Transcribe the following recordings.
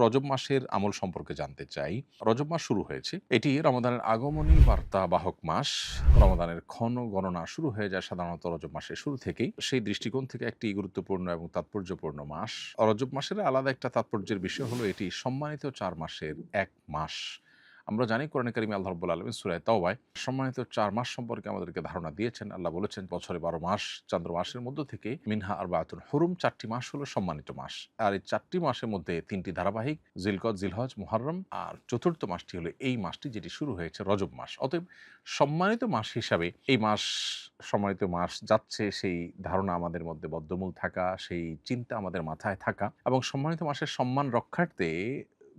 রজব মাসের আমল সম্পর্কে জানতে চাই। রজব মাস শুরু হয়েছে। এটি রমাদানের আগমনী বার্তা বাহক মাস। রমাদানের ক্ষণ গণনা শুরু হয়ে যায় সাধারণত রজব মাসের শুরু থেকেই। সেই দৃষ্টিকোণ থেকে একটি গুরুত্বপূর্ণ এবং তাৎপর্যপূর্ণ মাস। রজব মাসের আলাদা একটা তাৎপর্যের বিষয় হলো এটি সম্মানিত ৪ মাসের এক মাস। আমরা জানি কোরআনে কারিমে আল্লাহ রাব্বুল আলামিন সূরা তাওবায় সম্মানিত ৪ মাস সম্পর্কে আমাদেরকে ধারণা দিয়েছেন। আল্লাহ বলেছেন বছরে ১২ মাস, চন্দ্র মাসের মধ্য থেকে মিনহা আরবাআতুন হুরুম, ৪টি মাস হলো সম্মানিত মাস। আর এই ৪টি মাসের মধ্যে ৩টি ধারাবাহিক, জিলকদ, জিলহজ, মুহররম, আর চতুর্থ মাসটি হলো এই মাসটি যেটি শুরু হয়েছে রজব মাস। অতএব সম্মানিত মাস হিসাবে এই মাস সম্মানিত মাস যাচ্ছে সেই ধারণা আমাদের মধ্যে বদ্ধমূল থাকা, সেই চিন্তা আমাদের মাথায় থাকা এবং সম্মানিত মাসের সম্মান রক্ষার্থে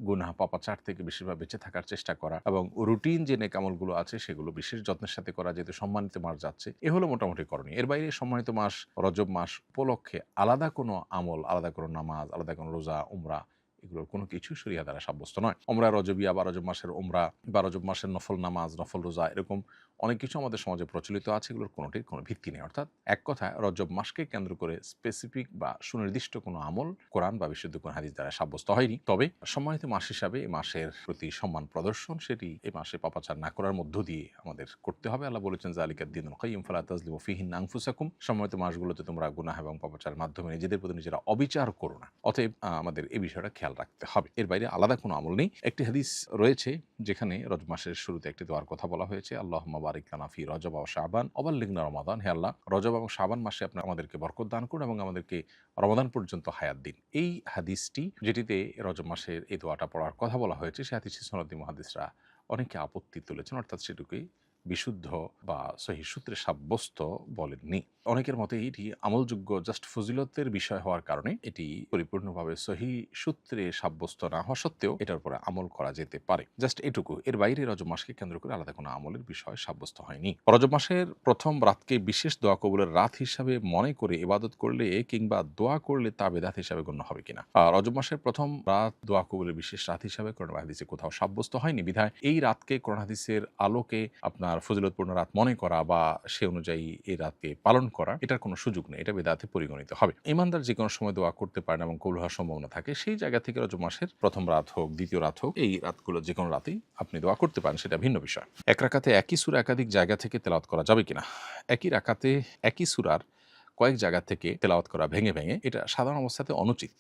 গুনাহ পাপাচার থেকে বেশিরভাগ বেঁচে থাকার চেষ্টা করা এবং রুটিন যে নেক আমলগুলো আছে সেগুলো বিশেষ যত্নের সাথে করা, যেহেতু সম্মানিত মাস যাচ্ছে এ হলো মোটামুটি করণীয়। এর বাইরে সম্মানিত মাস রজব মাস উপলক্ষে আলাদা কোনো আমল, আলাদা কোনো নামাজ, আলাদা কোনো রোজা, উমরা এগুলোর কোনো কিছু শরিয়া দ্বারা সাব্যস্ত নয়। উমরা রজবিয়া বা রজব মাসের উমরা বা রজব মাসের নফল নামাজ, নফল রোজা এরকম অনেক কিছু আমাদের সমাজে প্রচলিত আছে, এগুলোর কোনোটির কোনো ভিত্তি নেই। অর্থাৎ এক কথায় রজব মাসকে কেন্দ্র করে স্পেসিফিক বা সুনির্দিষ্ট কোনো আমল কোরআন বা বিশুদ্ধ কোন হাদিস দ্বারা সাব্যস্ত হয়নি। তবে সম্মানিত মাস হিসাবে এই মাসের প্রতি সম্মান প্রদর্শন সেটি এই মাসে পাপাচার না করার মধ্য দিয়ে আমাদের করতে হবে। আল্লাহ বলেছেন যালিকাদ দীনুল কাইয়্যিম ফালা তাজলিমু ফীহিন্না আনফুসাকুম, সম্মানিত মাসগুলোতে তোমরা গুনাহ এবং পাপাচারের মাধ্যমে নিজেদের প্রতি নিজেরা অবিচার করো না। অতএব আমাদের এই বিষয়টা খেয়াল রাখতে হবে। এর বাইরে আলাদা কোনো আমল নেই। একটি হাদিস রয়েছে যেখানে রজব মাসের শুরুতে একটি দোয়ার কথা বলা হয়েছে, আল্লাহুম্মা বারিক লানা ফি রজব ওয়া শাবান ওয়া বাল্লিগনা রমাদান। হে আল্লাহ, রজব এবং শাবান মাসে আপনি আমাদেরকে বরকত দান করুন এবং আমাদেরকে রমাদান পর্যন্ত হায়াত দিন। এই হাদিসটি যেটিতে রজব মাসের এই দোয়াটা পড়ার কথা বলা হয়েছে, সে হাদিসে সনদি মুহাদ্দিসরা অনেকে আপত্তি তুলেছেন, অর্থাৎ সেটুকুই বিশুদ্ধ বা সহিহ সূত্রে সাব্যস্ত বলেননি। অনেকের মতে এটি আমলযোগ্য জাস্ট ফজিলতের বিষয় হওয়ার কারণে এটি পরিপূর্ণভাবে সহিহ সূত্রে সাব্যস্ত না হওয়া সত্ত্বেও এটার উপরে আমল করা যেতে পারে। জাস্ট এটুকু। এর বাইরে রজব মাসকে কেন্দ্র করে আলাদা কোনো আমলের বিষয় সাব্যস্ত হয়নি। রজব মাসের প্রথম রাতকে বিশেষ দোয়া কবুলের রাত হিসাবে মনে করে ইবাদত করলে কিংবা দোয়া করলে তা বেদাত হিসাবে গণ্য হবে কিনা। রজব মাসের প্রথম রাত দোয়া কবুলের বিশেষ রাত হিসাবে কোরআন হাদিসে কোথাও সাব্যস্ত হয়নি, বিধায় এই রাতকে কোরআন হাদিসের আলোকে আপনার ফজিলতপূর্ণ রাত মনে করা বা সে অনুযায়ী এই রাতকে পালন করা এটার কোনো সুযোগ নেই, এটা বেদাতে পরিগণিত হবে। ইমানদার যে কোনো সময় দোয়া করতে পারেন এবং কবুল হওয়ার সম্ভাবনা থাকে, সেই জায়গা থেকে রজব মাসের প্রথম রাত হোক, দ্বিতীয় রাত হোক, এই রাতগুলো যে কোনো রাতেই আপনি দোয়া করতে পারেন, সেটা ভিন্ন বিষয়। এক রাকাতে একই সূরা একাধিক জায়গা থেকে তেলাওয়াত করা যাবে কিনা। একই রাকাতে একই সূরার কয়েক জায়গা থেকে তেলাওয়াত করা ভেঙে ভেঙে এটা সাধারণ অবস্থাতে অনুচিত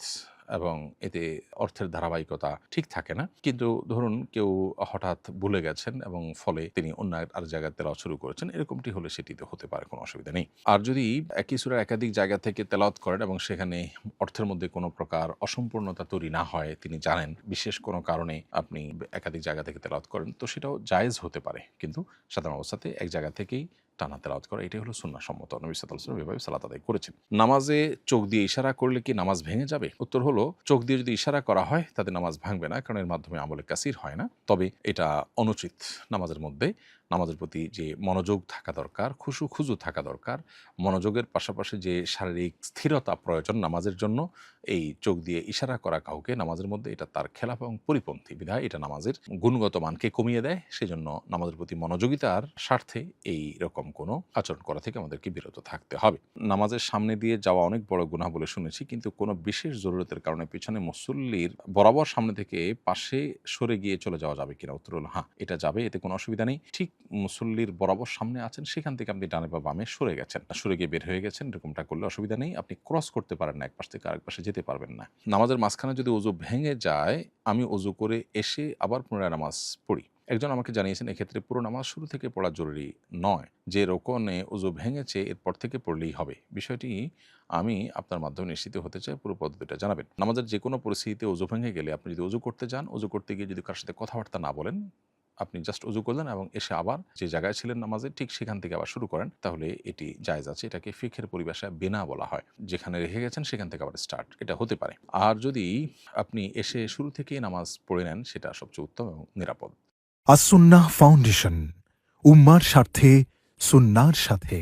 এবং এতে অর্থের ধারাবাহিকতা ঠিক থাকে না। কিন্তু ধরুন কেউ হঠাৎ ভুলে গেছেন এবং ফলে তিনি অন্য আর জায়গায় তেলাওয়াত শুরু করেছেন, এরকমটি হলে সেটিতে হতে পারে, কোনো অসুবিধা নেই। আর যদি একই সূরার একাধিক জায়গা থেকে তেলাওয়াত করেন এবং সেখানে অর্থের মধ্যে কোনো প্রকার অসম্পূর্ণতা তৈরি না হয়, তিনি জানেন বিশেষ কোনো কারণে আপনি একাধিক জায়গা থেকে তেলাওয়াত করেন, তো সেটাও জায়েজ হতে পারে। কিন্তু সাধারণ অবস্থাতে এক জায়গা থেকেই টানা তেলাওয়াত করা এটাই হলো সুন্নাহসম্মত। নবী সাল্লাল্লাহু আলাইহি ওয়াসাল্লাম এভাবে সালাত আদায় করেছেন। নামাজে চোখ দিয়ে ইশারা করলে কি নামাজ ভেঙে যাবে? উত্তর হলো, চোখ দিয়ে যদি ইশারা করা হয় তাতে নামাজ ভাঙবে না, কারণ এর মাধ্যমে আমলে কাসির হয় না। তবে এটা অনুচিত। নামাজের মধ্যে নামাজের প্রতি যে মনোযোগ থাকা দরকার, খুজু থাকা দরকার, মনোযোগের পাশাপাশি যে শারীরিক স্থিরতা প্রয়োজন নামাজের জন্য, এই চোখ দিয়ে ইশারা করা কাউকে নামাজের মধ্যে এটা তার খেলাফ এবং পরিপন্থী, বিধায় এটা নামাজের গুণগত মানকে কমিয়ে দেয়। সেজন্য নামাজের প্রতি মনোযোগিতার স্বার্থে এই রকম কোনো আচরণ করা থেকে আমাদেরকে বিরত থাকতে হবে। নামাজের সামনে দিয়ে যাওয়া অনেক বড় গুনাহ বলে শুনেছি, কিন্তু কোনো বিশেষ জরুরতের কারণে পিছনে মুসল্লির বরাবর সামনে থেকে পাশে সরে গিয়ে চলে যাওয়া যাবে কিনা। উত্তর হলো হ্যাঁ, এটা যাবে, এতে কোনো অসুবিধা নেই। ঠিক মুসল্লির বরাবর সামনে আছেন, সেখান থেকে আপনি ডানে বা বামে সরে গেছেন, সরে গিয়ে বের হয়ে গেছেন, এরকমটা করলে অসুবিধা নেই। আপনি ক্রস করতে পারেন না, এক পাশ থেকে আরেক পাশে যেতে পারবেন না। নামাজের মাঝখানে যদি ওযু ভেঙে যায়, আমি ওযু করে এসে আবার পুনরায় নামাজ পড়ি। একজন আমাকে জানিয়েছেন এক্ষেত্রে পুরো নামাজ শুরু থেকে পড়া জরুরি নয়, যে রোকনে ওযু ভেঙেছে এরপর থেকে পড়লেই হবে। বিষয়টি আমি আপনার মাধ্যমে নিশ্চিত হতে চাই, পুরো পদ্ধতিটা জানাবেন। নামাজের যে কোনো পরিস্থিতিতে ওযু ভেঙে গেলে আপনি যদি ওযু করতে যান, ওযু করতে গিয়ে যদি কারোর সাথে কথাবার্তা না বলেন, আপনি জাস্ট ওযু করলেন এবং এসে আবার যে জায়গায় ছিলেন নামাজে ঠিক সেখান থেকে আবার শুরু করেন, তাহলে এটি জায়েজ আছে। এটাকে ফিকহের পরিভাষায় বিনা বলা হয়। যেখানে রেখে গেছেন সেখান থেকে আবার স্টার্ট, এটা হতে পারে। আর যদি আপনি এসে শুরু থেকেই নামাজ পড়ে নেন, সেটা সবচেয়ে উত্তম এবং নিরাপদ। আসুন্নাহ ফাউন্ডেশন, উম্মার স্বার্থে সুন্নাহর সাথে।